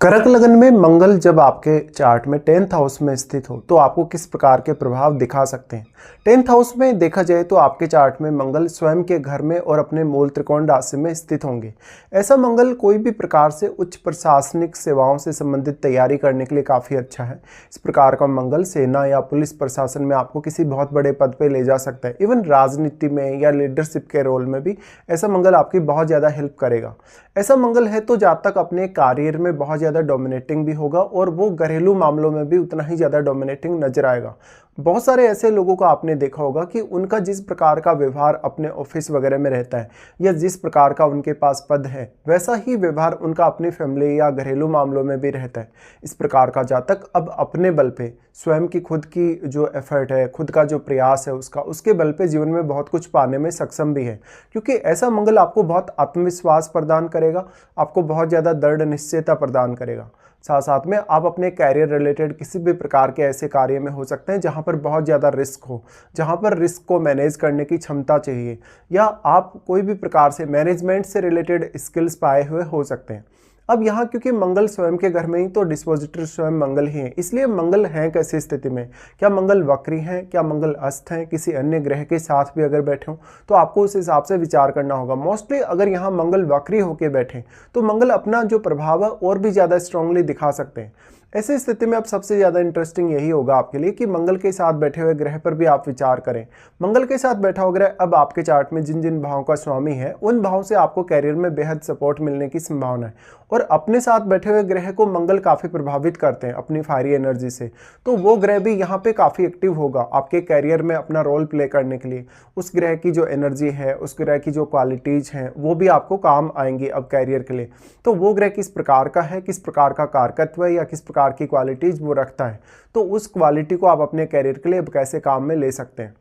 कर्क लगन में मंगल जब आपके चार्ट में 10th हाउस में स्थित हो तो आपको किस प्रकार के प्रभाव दिखा सकते हैं। 10th हाउस में देखा जाए तो आपके चार्ट में मंगल स्वयं के घर में और अपने मूल त्रिकोण राशि में स्थित होंगे। ऐसा मंगल कोई भी प्रकार से उच्च प्रशासनिक सेवाओं से संबंधित तैयारी करने के लिए काफ़ी अच्छा है। इस प्रकार का मंगल सेना या पुलिस प्रशासन में आपको किसी बहुत बड़े पद पर ले जा सकता है। इवन राजनीति में या लीडरशिप के रोल में भी ऐसा मंगल आपकी बहुत ज़्यादा हेल्प करेगा। ऐसा मंगल है तो जातक अपने करियर में बहुत ज़्यादा डोमिनेटिंग भी होगा और वो घरेलू मामलों में भी उतना ही ज़्यादा डोमिनेटिंग नजर आएगा। बहुत सारे ऐसे लोगों को आपने देखा होगा कि उनका जिस प्रकार का व्यवहार अपने ऑफिस वगैरह में रहता है या जिस प्रकार का उनके पास पद है वैसा ही व्यवहार उनका अपनी फैमिली या घरेलू मामलों में भी रहता है। इस प्रकार का जातक अब अपने बल पे स्वयं की खुद की जो एफर्ट है, खुद का जो प्रयास है उसके बल पे जीवन में बहुत कुछ पाने में सक्षम भी है, क्योंकि ऐसा मंगल आपको बहुत आत्मविश्वास प्रदान करेगा, आपको बहुत ज़्यादा दृढ़ निश्चयता प्रदान करेगा। साथ साथ में आप अपने कैरियर रिलेटेड किसी भी प्रकार के ऐसे कार्य में हो सकते हैं जहां पर बहुत ज़्यादा रिस्क हो, जहां पर रिस्क को मैनेज करने की क्षमता चाहिए, या आप कोई भी प्रकार से मैनेजमेंट से रिलेटेड स्किल्स पाए हुए हो सकते हैं। अब यहाँ क्योंकि मंगल स्वयं के घर में ही तो डिस्पोजिटर स्वयं मंगल ही है, इसलिए मंगल हैं कैसी स्थिति में, क्या मंगल वक्री हैं, क्या मंगल अस्त हैं, किसी अन्य ग्रह के साथ भी अगर बैठे हों तो आपको उस हिसाब से विचार करना होगा। मोस्टली अगर यहाँ मंगल वक्री होकर बैठे तो मंगल अपना जो प्रभाव है और भी ज़्यादा स्ट्रांगली दिखा सकते हैं। ऐसी स्थिति में अब सबसे ज़्यादा इंटरेस्टिंग यही होगा आपके लिए कि मंगल के साथ बैठे हुए ग्रह पर भी आप विचार करें। मंगल के साथ बैठा हुआ ग्रह अब आपके चार्ट में जिन जिन भावों का स्वामी है उन भावों से आपको कैरियर में बेहद सपोर्ट मिलने की संभावना है, और अपने साथ बैठे हुए ग्रह को मंगल काफ़ी प्रभावित करते हैं अपनी फायरी एनर्जी से, तो वो ग्रह भी यहाँ पे काफ़ी एक्टिव होगा आपके कैरियर में अपना रोल प्ले करने के लिए। उस ग्रह की जो एनर्जी है, उस ग्रह की जो क्वालिटीज़ हैं वो भी आपको काम आएंगी अब कैरियर के लिए। तो वो ग्रह किस प्रकार का है, किस प्रकार का कारकत्व है या किस प्रकार की क्वालिटीज़ वो रखता है, तो उस क्वालिटी को आप अपने कैरियर के लिए अब कैसे काम में ले सकते हैं।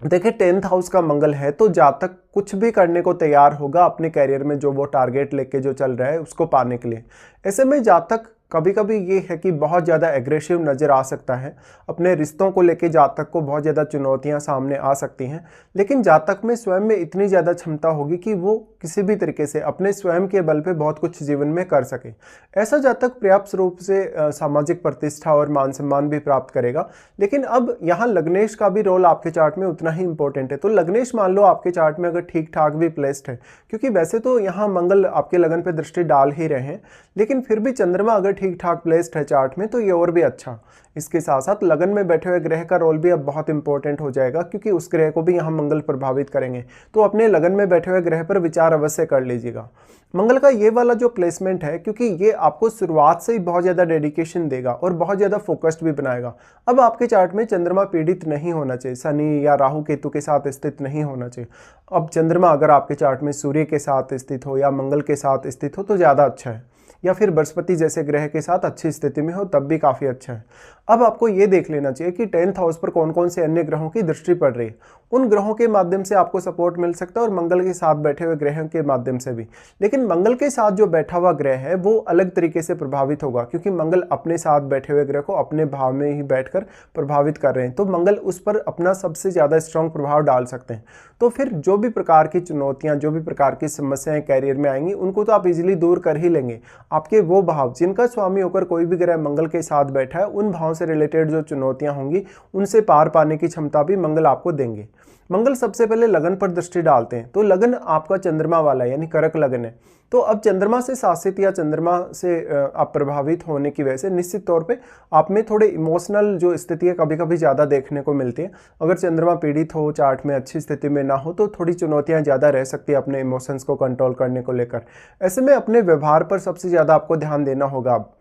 देखिए 10th हाउस का मंगल है तो जातक कुछ भी करने को तैयार होगा अपने कैरियर में जो वो टारगेट लेके जो चल रहा है उसको पाने के लिए। ऐसे में जातक कभी कभी ये है कि बहुत ज़्यादा एग्रेसिव नज़र आ सकता है, अपने रिश्तों को लेके जातक को बहुत ज़्यादा चुनौतियां सामने आ सकती हैं, लेकिन जातक में स्वयं में इतनी ज़्यादा क्षमता होगी कि वो किसी भी तरीके से अपने स्वयं के बल पे बहुत कुछ जीवन में कर सके। ऐसा जातक पर्याप्त रूप से सामाजिक प्रतिष्ठा और मान सम्मान भी प्राप्त करेगा। लेकिन अब यहाँ लग्नेश का भी रोल आपके चार्ट में उतना ही इंपॉर्टेंट है। तो लग्नेश मान लो आपके चार्ट में अगर ठीक ठाक भी प्लेस्ड है, क्योंकि वैसे तो यहाँ मंगल आपके लगन पे दृष्टि डाल ही रहे हैं, लेकिन फिर भी चंद्रमा अगर ठीक ठाक प्लेस्ड है चार्ट में तो ये और भी अच्छा। इसके साथ साथ लगन में बैठे हुए ग्रह का रोल भी अब बहुत इंपॉर्टेंट हो जाएगा, क्योंकि उस ग्रह को भी यहाँ मंगल प्रभावित करेंगे। तो अपने लगन में बैठे हुए ग्रह पर विचार अवश्य कर लीजिएगा। मंगल का ये वाला जो प्लेसमेंट है, क्योंकि ये आपको शुरुआत से ही बहुत ज़्यादा डेडिकेशन देगा और बहुत ज़्यादा फोकस्ड भी बनाएगा। अब आपके चार्ट में चंद्रमा पीड़ित नहीं होना चाहिए, शनि या राहु केतु के साथ स्थित नहीं होना चाहिए। अब चंद्रमा अगर आपके चार्ट में सूर्य के साथ स्थित हो या मंगल के साथ स्थित हो तो ज़्यादा अच्छा है, या फिर बृहस्पति जैसे ग्रह के साथ अच्छी स्थिति में हो तब भी काफ़ी अच्छा है। अब आपको ये देख लेना चाहिए कि 10th हाउस पर कौन कौन से अन्य ग्रहों की दृष्टि पड़ रही है, उन ग्रहों के माध्यम से आपको सपोर्ट मिल सकता है और मंगल के साथ बैठे हुए ग्रहों के माध्यम से भी। लेकिन मंगल के साथ जो बैठा हुआ ग्रह है वो अलग तरीके से प्रभावित होगा, क्योंकि मंगल अपने साथ बैठे हुए ग्रह को अपने भाव में ही बैठकर प्रभावित कर रहे हैं, तो मंगल उस पर अपना सबसे ज़्यादा स्ट्रॉन्ग प्रभाव डाल सकते हैं। तो फिर जो भी प्रकार की चुनौतियाँ, जो भी प्रकार की समस्याएं कैरियर में आएंगी उनको तो आप इजीली दूर कर ही लेंगे। आपके वो भाव जिनका स्वामी होकर कोई भी ग्रह मंगल के साथ बैठा है, उन भाव से रिलेटेड जो चुनौतियां होंगी उनसे पार पाने की क्षमता भी मंगल आपको देंगे। मंगल सबसे पहले लगन पर दृष्टि डालते हैं, तो लगन आपका चंद्रमा वाला यानी कर्क लगन है। तो अब चंद्रमा से शासित या चंद्रमा से आप प्रभावित होने की वजह से निश्चित तौर पे आप में थोड़े इमोशनल जो स्थिति है कभी कभी ज़्यादा देखने को मिलती है। अगर चंद्रमा पीड़ित हो, चार्ट में अच्छी स्थिति में ना हो, तो थोड़ी चुनौतियां ज़्यादा रह सकती है अपने इमोशंस को कंट्रोल करने को लेकर। ऐसे में अपने व्यवहार पर सबसे ज़्यादा आपको ध्यान देना होगा। अब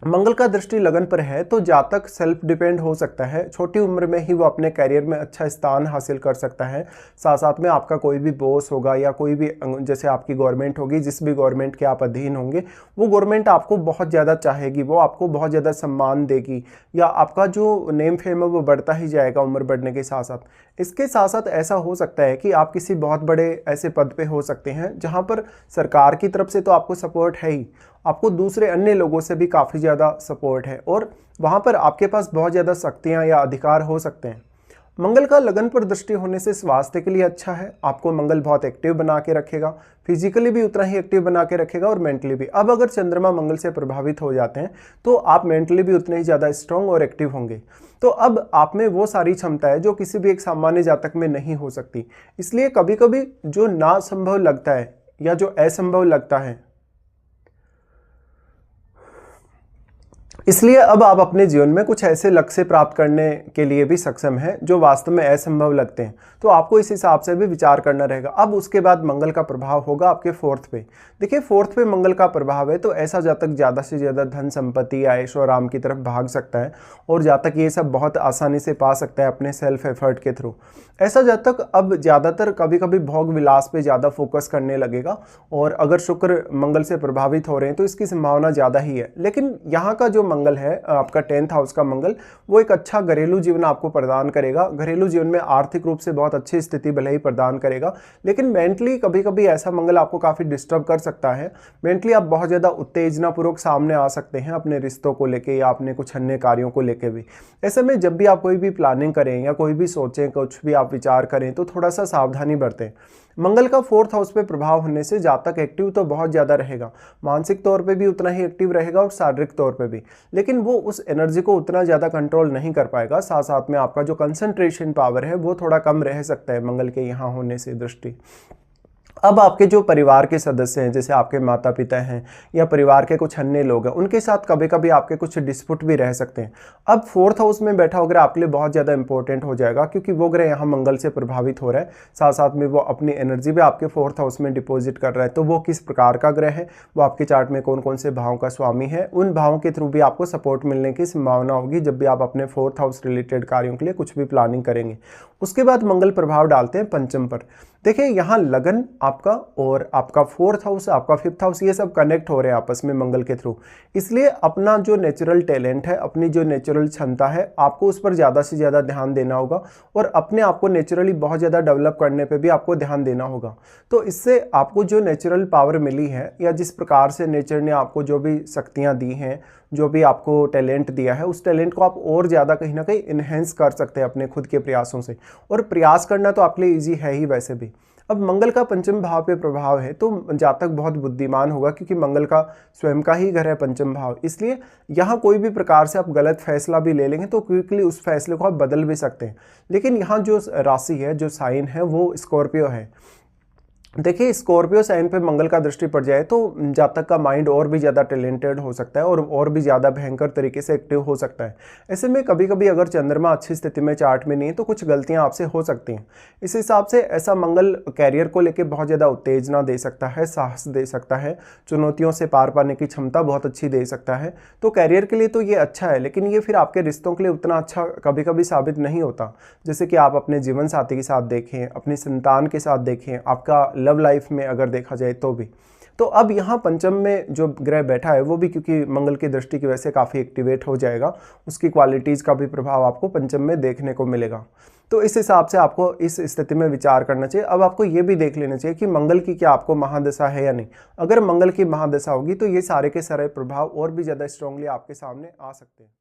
मंगल का दृष्टि लगन पर है तो जातक सेल्फ डिपेंड हो सकता है, छोटी उम्र में ही वो अपने कैरियर में अच्छा स्थान हासिल कर सकता है। साथ साथ में आपका कोई भी बॉस होगा या कोई भी जैसे आपकी गवर्नमेंट होगी, जिस भी गवर्नमेंट के आप अधीन होंगे वो गवर्नमेंट आपको बहुत ज़्यादा चाहेगी, वो आपको बहुत ज़्यादा सम्मान देगी, या आपका जो नेम फेम है वो बढ़ता ही जाएगा उम्र बढ़ने के साथ साथ। इसके साथ साथ ऐसा हो सकता है कि आप किसी बहुत बड़े ऐसे पद पे हो सकते हैं जहाँ पर सरकार की तरफ से तो आपको सपोर्ट है ही, आपको दूसरे अन्य लोगों से भी काफ़ी ज़्यादा सपोर्ट है और वहाँ पर आपके पास बहुत ज़्यादा शक्तियाँ या अधिकार हो सकते हैं। मंगल का लगन पर दृष्टि होने से स्वास्थ्य के लिए अच्छा है। आपको मंगल बहुत एक्टिव बना के रखेगा, फिजिकली भी उतना ही एक्टिव बना के रखेगा और मेंटली भी। अब अगर चंद्रमा मंगल से प्रभावित हो जाते हैं तो आप मेंटली भी उतने ही ज़्यादा स्ट्रांग और एक्टिव होंगे। तो अब आप में वो सारी क्षमता है जो किसी भी एक सामान्य जातक में नहीं हो सकती। इसलिए कभी कभी जो ना संभव लगता है या जो असंभव लगता है, इसलिए अब आप अपने जीवन में कुछ ऐसे लक्ष्य प्राप्त करने के लिए भी सक्षम हैं जो वास्तव में असंभव लगते हैं। तो आपको इस हिसाब से भी विचार करना रहेगा। अब उसके बाद मंगल का प्रभाव होगा आपके फोर्थ पे। देखिए, फोर्थ पे मंगल का प्रभाव है तो ऐसा जातक ज़्यादा से ज़्यादा धन संपत्ति या ऐशो आराम की तरफ भाग सकता है और जातक ये सब बहुत आसानी से पा सकता है अपने सेल्फ एफर्ट के थ्रू। ऐसा जातक अब ज़्यादातर कभी कभी भोग विलास पे ज़्यादा फोकस करने लगेगा और अगर शुक्र मंगल से प्रभावित हो रहे हैं तो इसकी संभावना ज़्यादा ही है। लेकिन यहाँ का जो मंगल है, आपका 10th हाउस का मंगल, वो एक अच्छा घरेलू जीवन आपको प्रदान करेगा। घरेलू जीवन में आर्थिक रूप से बहुत अच्छी स्थिति भले ही प्रदान करेगा, लेकिन मेंटली कभी कभी ऐसा मंगल आपको काफ़ी डिस्टर्ब कर सकता है। मेंटली आप बहुत ज़्यादा उत्तेजनापूर्वक सामने आ सकते हैं अपने रिश्तों को लेके या अपने कुछ अन्य कार्यों को लेके भी। ऐसे में जब भी आप कोई भी प्लानिंग करें या कोई भी सोचें, कुछ भी आप विचार करें तो थोड़ा सा सावधानी बरतें। मंगल का 4th हाउस पे प्रभाव होने से जातक एक्टिव तो बहुत ज़्यादा रहेगा, मानसिक तौर पे भी उतना ही एक्टिव रहेगा और शारीरिक तौर पे भी, लेकिन वो उस एनर्जी को उतना ज़्यादा कंट्रोल नहीं कर पाएगा। साथ साथ में आपका जो कंसंट्रेशन पावर है वो थोड़ा कम रह सकता है मंगल के यहाँ होने से दृष्टि। अब आपके जो परिवार के सदस्य हैं, जैसे आपके माता पिता हैं या परिवार के कुछ अन्य लोग हैं, उनके साथ कभी कभी आपके कुछ डिस्प्यूट भी रह सकते हैं। अब 4th हाउस में बैठा हुआ ग्रह आपके लिए बहुत ज़्यादा इंपॉर्टेंट हो जाएगा क्योंकि वो ग्रह यहाँ मंगल से प्रभावित हो रहा है, साथ साथ में वो अपनी एनर्जी भी आपके 4th हाउस में डिपॉजिट कर रहा है। तो वो किस प्रकार का ग्रह है, वो आपके चार्ट में कौन कौन से भावों का स्वामी है, उन भावों के थ्रू भी आपको सपोर्ट मिलने की संभावना होगी जब भी आप अपने 4th हाउस रिलेटेड कार्यों के लिए कुछ भी प्लानिंग करेंगे। उसके बाद मंगल प्रभाव डालते हैं पंचम पर। देखिए, यहाँ लगन आपका और आपका 4th हाउस, आपका 5th हाउस, ये सब कनेक्ट हो रहे हैं आपस में मंगल के थ्रू। इसलिए अपना जो नेचुरल टैलेंट है, अपनी जो नेचुरल क्षमता है, आपको उस पर ज़्यादा से ज़्यादा ध्यान देना होगा और अपने आप को नेचुरली बहुत ज़्यादा डेवलप करने पे भी आपको ध्यान देना होगा। तो इससे आपको जो नेचुरल पावर मिली है या जिस प्रकार से नेचर ने आपको जो भी शक्तियाँ दी हैं, जो भी आपको टैलेंट दिया है, उस टैलेंट को आप और ज़्यादा कहीं ना कहीं इन्हेंस कर सकते हैं अपने खुद के प्रयासों से। और प्रयास करना तो आपके लिए ईजी है ही वैसे भी। अब मंगल का पंचम भाव पे प्रभाव है तो जातक बहुत बुद्धिमान होगा क्योंकि मंगल का स्वयं का ही घर है पंचम भाव। इसलिए यहाँ कोई भी प्रकार से आप गलत फैसला भी ले लेंगे तो क्विकली उस फैसले को आप बदल भी सकते हैं। लेकिन यहाँ जो राशि है, जो साइन है, वो स्कॉर्पियो है। देखिए, स्कॉर्पियो साइन पे मंगल का दृष्टि पड़ जाए तो जातक का माइंड और भी ज़्यादा टैलेंटेड हो सकता है और भी ज़्यादा भयंकर तरीके से एक्टिव हो सकता है। ऐसे में कभी कभी अगर चंद्रमा अच्छी स्थिति में चार्ट में नहीं है तो कुछ गलतियां आपसे हो सकती हैं। इस हिसाब से ऐसा मंगल कैरियर को लेकर बहुत ज़्यादा उत्तेजना दे सकता है, साहस दे सकता है, चुनौतियों से पार पाने की क्षमता बहुत अच्छी दे सकता है। तो कैरियर के लिए तो ये अच्छा है, लेकिन ये फिर आपके रिश्तों के लिए उतना अच्छा कभी कभी साबित नहीं होता। जैसे कि आप अपने जीवन साथी के साथ देखें, अपनी संतान के साथ देखें, आपका लव लाइफ में अगर देखा जाए तो भी। तो अब यहाँ पंचम में जो ग्रह बैठा है वो भी क्योंकि मंगल की दृष्टि की वजह से काफ़ी एक्टिवेट हो जाएगा, उसकी क्वालिटीज़ का भी प्रभाव आपको पंचम में देखने को मिलेगा। तो इस हिसाब से आपको इस स्थिति में विचार करना चाहिए। अब आपको ये भी देख लेना चाहिए कि मंगल की क्या आपको महादशा है या नहीं। अगर मंगल की महादशा होगी तो ये सारे के सारे प्रभाव और भी ज़्यादा स्ट्रांगली आपके सामने आ सकते हैं।